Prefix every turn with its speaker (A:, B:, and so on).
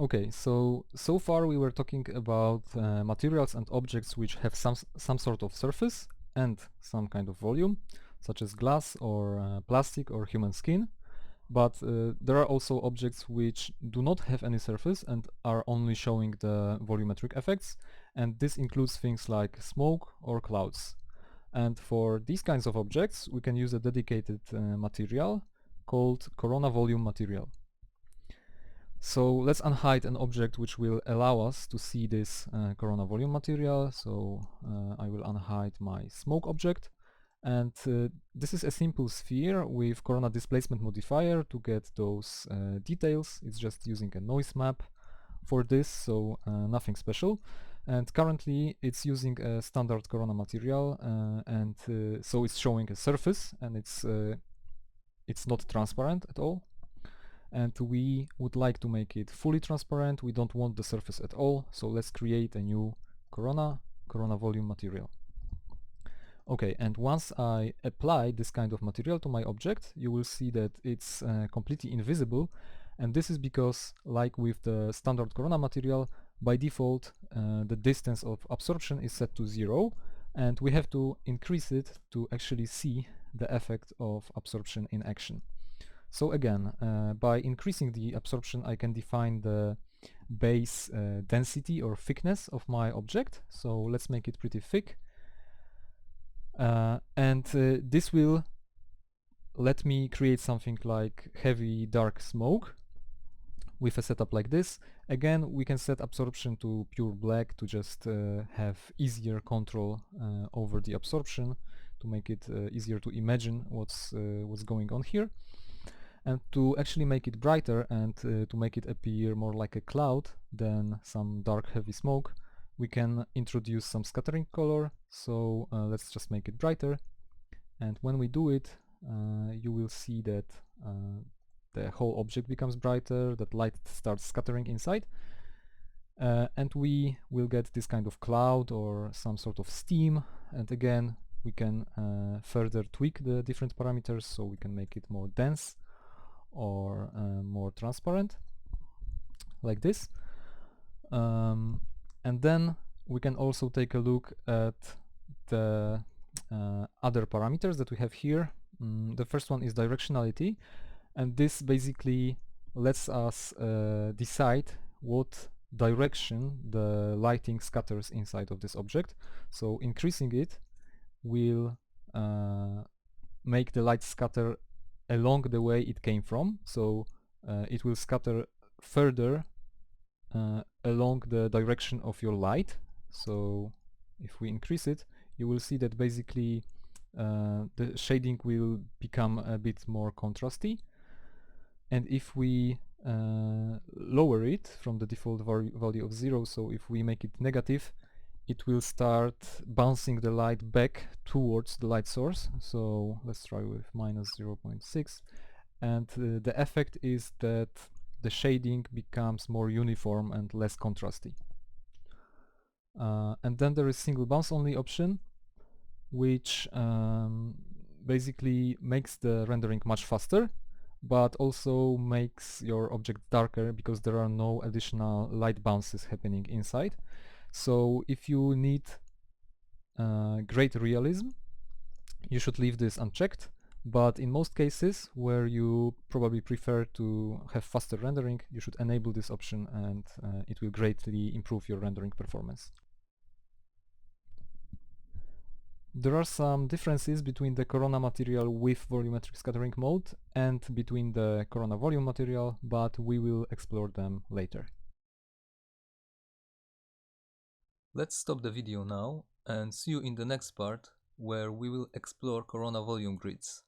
A: Okay, so far we were talking about materials and objects which have some sort of surface and some kind of volume, such as glass or plastic or human skin. But there are also objects which do not have any surface and are only showing the volumetric effects, and this includes things like smoke or clouds. And for these kinds of objects, we can use a dedicated material called corona volume material. So let's unhide an object which will allow us to see this corona volume material. So I will unhide my smoke object. And this is a simple sphere with corona displacement modifier to get those details. It's just using a noise map for this, so nothing special. And currently it's using a standard corona material, and so it's showing a surface, and it's not transparent at all. And we would like to make it fully transparent. We don't want the surface at all, so let's create a new corona volume material. Okay, and once I apply this kind of material to my object, you will see that it's completely invisible, and this is because, like with the standard corona material, by default the distance of absorption is set to 0, and we have to increase it to actually see the effect of absorption in action. So again, by increasing the absorption, I can define the base density or thickness of my object. So let's make it pretty thick. And this will let me create something like heavy dark smoke with a setup like this. Again, we can set absorption to pure black to just have easier control over the absorption, to make it easier to imagine what's going on here. And to actually make it brighter and to make it appear more like a cloud than some dark heavy smoke, we can introduce some scattering color. So let's just make it brighter, and when we do it, you will see that the whole object becomes brighter, that light starts scattering inside, and we will get this kind of cloud or some sort of steam. And again, we can further tweak the different parameters, so we can make it more dense or more transparent, like this. And then we can also take a look at the other parameters that we have here. The first one is directionality, and this basically lets us decide what direction the lighting scatters inside of this object. So increasing it will make the light scatter along the way it came from, so it will scatter further along the direction of your light. So if we increase it, you will see that basically the shading will become a bit more contrasty. And if we lower it from the default value of 0, so if we make it negative, it will start bouncing the light back towards the light source. So let's try with minus 0.6, and the effect is that the shading becomes more uniform and less contrasty. And then there is single bounce only option, which basically makes the rendering much faster, but also makes your object darker because there are no additional light bounces happening inside. So if you need great realism, you should leave this unchecked, but in most cases where you probably prefer to have faster rendering, you should enable this option, and it will greatly improve your rendering performance. There are some differences between the corona material with volumetric scattering mode and between the corona volume material, but we will explore them later. Let's stop the video now and see you in the next part, where we will explore corona volume grids.